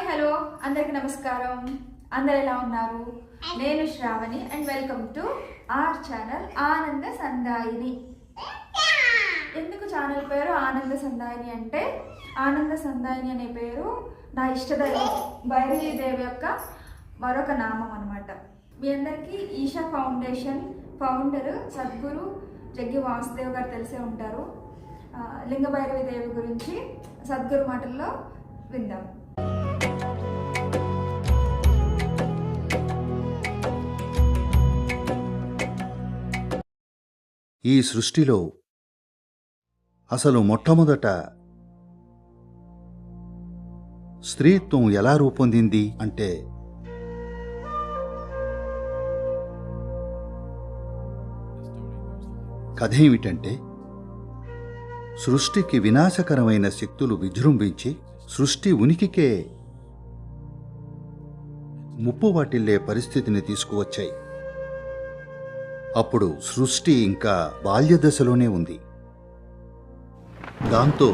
Hi hello అందరికీ నమస్కారం. అందరు ఎలా ఉన్నారు? నేను Shravani and welcome to our channel Ananda Sandayini. ఎందుకు ఛానల్ పేరు ఆనంద సందాయిని అంటే, ఆనంద సందాయిని అనే పేరు నా ఇష్టదైవం భైరవీదేవి యొక్క మరొక నామం అన్నమాట. మీ అందరికీ ఈషా ఫౌండేషన్ ఫౌండర్ సద్గురు జగ్గి వాసుదేవ్ గారు తెలిసే ఉంటారు. లింగ భైరవీదేవి గురించి సద్గురు మాటల్లో విందాం. ఈ సృష్టిలో అసలు మొట్టమొదట స్త్రీత్వం ఎలా రూపొందింది అంటే, కథ ఏమిటంటే, సృష్టికి వినాశకరమైన శక్తులు విజృంభించి సృష్టి ఉనికికే ముప్పు వాటిల్లే పరిస్థితిని తీసుకువచ్చాయి. అప్పుడు సృష్టి ఇంకా బాల్యదశలోనే ఉంది. దాంతో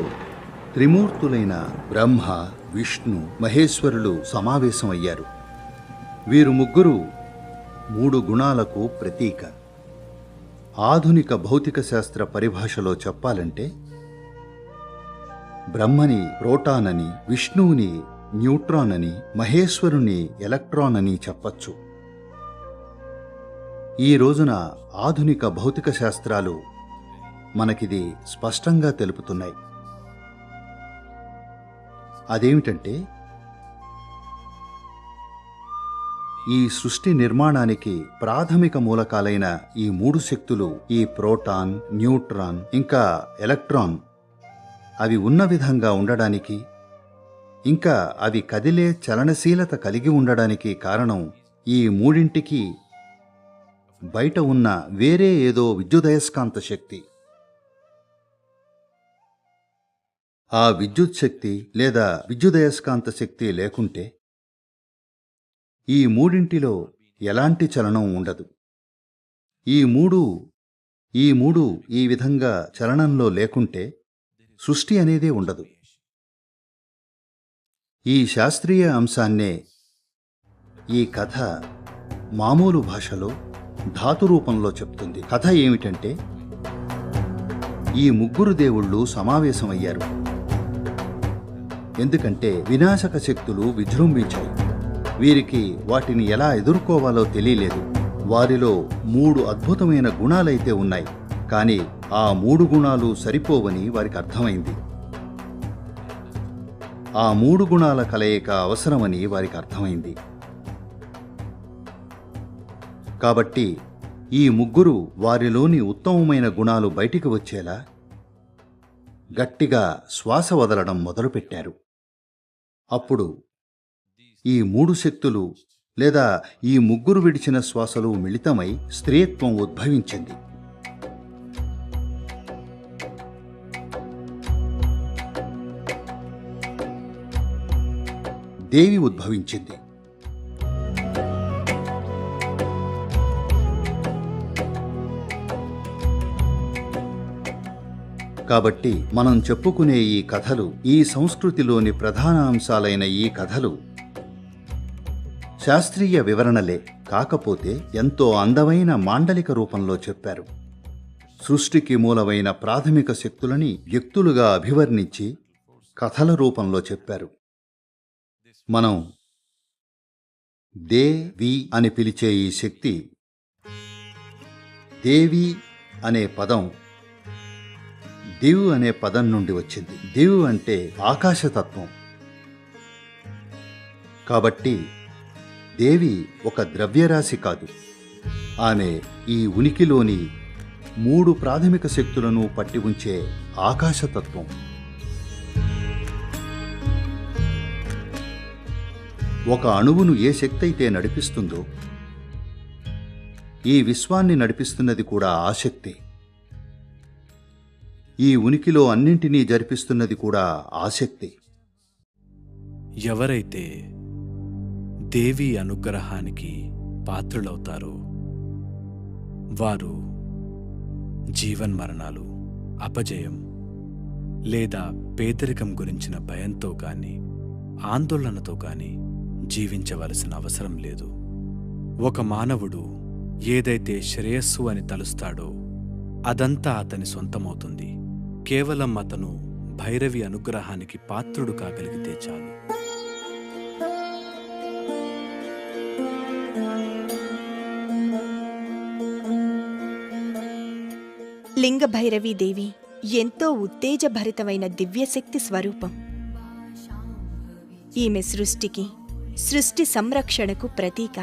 త్రిమూర్తులైన బ్రహ్మ, విష్ణు, మహేశ్వరులు సమావేశమయ్యారు. వీరు ముగ్గురు 3 గుణాలకు ప్రతీక. ఆధునిక భౌతిక శాస్త్ర పరిభాషలో చెప్పాలంటే, బ్రహ్మని ప్రోటాన్ అని, విష్ణువుని న్యూట్రాన్ అని, మహేశ్వరుని ఎలక్ట్రాన్ అని చెప్పచ్చు. ఈ రోజున ఆధునిక భౌతిక శాస్త్రాలు మనకిది స్పష్టంగా తెలుపుతున్నాయి. అదేమిటంటే, ఈ సృష్టి నిర్మాణానికి ప్రాథమిక మూలకాలైన ఈ 3 శక్తులు, ఈ ప్రోటాన్, న్యూట్రాన్ ఇంకా ఎలక్ట్రాన్, అవి ఉన్న విధంగా ఉండడానికి, ఇంకా అవి కదిలే చలనశీలత కలిగి ఉండడానికి కారణం ఈ మూడింటికి బయట ఉన్న వేరే ఏదో విద్యుదయస్కాంత శక్తి. ఆ విద్యుత్ శక్తి లేదా విద్యుదయస్కాంత శక్తి లేకుంటే ఈ మూడింటిలో ఎలాంటి చలనం ఉండదు. ఈ మూడు ఈ విధంగా చలనంలో లేకుంటే సృష్టి అనేదే ఉండదు. ఈ శాస్త్రీయ అంశాన్నే ఈ కథ మామూలు భాషలో ధాతు రూపంలో చెప్తుంది. కథ ఏమిటంటే, ఈ 3 దేవుళ్ళు సమావేశమయ్యారు. ఎందుకంటే వినాశక శక్తులు విజృంభించాయి. వీరికి వాటిని ఎలా ఎదుర్కోవాలో తెలియలేదు. వారిలో 3 అద్భుతమైన గుణాలైతే ఉన్నాయి, కానీ ఆ 3 గుణాలు సరిపోవని వారికి అర్థమైంది. ఆ 3 గుణాల కలయిక అవసరమని వారికి అర్థమైంది. కాబట్టి ఈ 3 వారిలోని ఉత్తమమైన గుణాలు బయటికి వచ్చేలా గట్టిగా శ్వాస వదలడం మొదలుపెట్టారు. అప్పుడు ఈ 3 శక్తులు లేదా ఈ 3 విడిచిన శ్వాసలు మిళితమై స్త్రీత్వం ఉద్భవించింది. దేవి ఉద్భవించింది. కాబట్టి మనం చెప్పుకునే ఈ కథలు, ఈ సంస్కృతిలోని ప్రధాన అంశాలైన ఈ కథలు శాస్త్రీయ వివరణలే, కాకపోతే ఎంతో అందమైన మాండలిక రూపంలో చెప్పారు. సృష్టికి మూలమైన ప్రాథమిక శక్తులని వ్యక్తులుగా అభివర్ణించి కథల రూపంలో చెప్పారు. మనం దేవి అని పిలిచే ఈ శక్తి, దేవి అనే పదం దివ్ అనే పదం నుండి వచ్చింది. దివ్ అంటే ఆకాశతత్వం. కాబట్టి దేవి ఒక ద్రవ్యరాశి కాదు. ఆమె ఈ ఉనికిలోని 3 ప్రాథమిక శక్తులను పట్టి ఉంచే ఆకాశతత్వం. ఒక అణువును ఏ శక్తి అయితే నడిపిస్తుందో, ఈ విశ్వాన్ని నడిపిస్తున్నది కూడా ఆ శక్తి. ఈ ఉనికిలో అన్నింటినీ జరిపిస్తున్నది కూడా ఆ శక్తి. ఎవరైతే దేవి అనుగ్రహానికి పాత్రులవుతారో వారు జీవన్మరణాలు, అపజయం లేదా పేదరికం గురించిన భయంతో కానీ, ఆందోళనతో గాని జీవించవలసిన అవసరం లేదు. ఒక మానవుడు ఏదైతే శ్రేయస్సు అని తలుస్తాడో అదంతా అతని సొంతమవుతుంది. కేవలం అతను భైరవి అనుగ్రహానికి పాత్రుడు కాగలిగితే చాలు. లింగభైరవీదేవి ఎంతో ఉత్తేజభరితమైన దివ్యశక్తి స్వరూపం. ఈమె సృష్టికి, సృష్టి సంరక్షణకు ప్రతీక.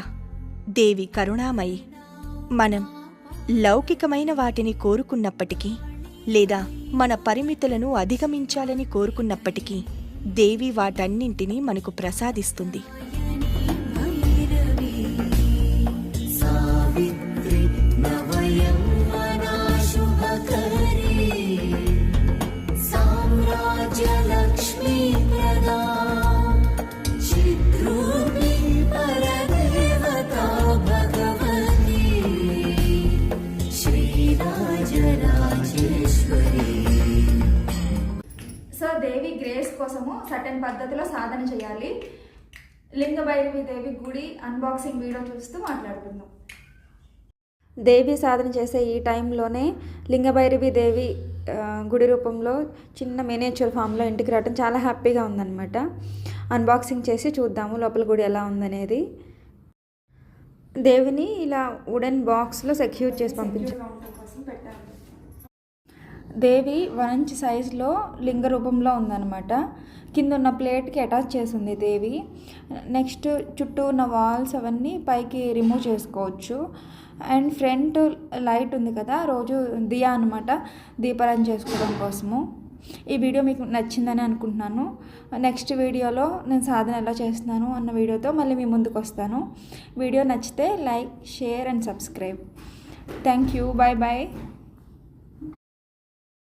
దేవి కరుణామయి. మనం లౌకికమైన వాటిని కోరుకున్నప్పటికీ లేదా మన పరిమితులను అధిగమించాలని కోరుకున్నప్పటికీ దేవి వాటన్నింటినీ మనకు ప్రసాదిస్తుంది. సో దేవి గ్రేస్ కోసము సర్టెన్ పద్ధతిలో సాధన చేయాలి. లింగభైరవి దేవి గుడి అన్బాక్సింగ్ వీడియో చూస్తూ మాట్లాడుకుందాం. దేవి సాధన చేసే ఈ టైంలోనే లింగభైరవి దేవి గుడి రూపంలో చిన్న మినియేచర్ ఫామ్లో ఇంటికి రావడం చాలా హ్యాపీగా ఉందన్నమాట. అన్బాక్సింగ్ చేసి చూద్దాము లోపల గుడి ఎలా ఉందనేది. దేవిని ఇలా వుడెన్ బాక్స్లో సెక్యూర్ చేసి పంపించారు. దేవి 1 ఇంచ్ సైజులో లింగ రూపంలో ఉందన్నమాట. కింద ఉన్న ప్లేట్కి అటాచ్ చేసింది దేవి. నెక్స్ట్ చుట్టూ ఉన్న వాల్స్ అవన్నీ పైకి రిమూవ్ చేసుకోవచ్చు. అండ్ ఫ్రంట్ లైట్ ఉంది కదా, రోజు దియా అనమాట, దీపారాధన చేసుకోవడం కోసము. ఈ వీడియో మీకు నచ్చిందని అనుకుంటున్నాను. నెక్స్ట్ వీడియోలో నేను సాధన ఎలా చేస్తున్నాను అన్న వీడియోతో మళ్ళీ మీ ముందుకు వస్తాను. వీడియో నచ్చితే like, share and subscribe. Thank you. Bye bye.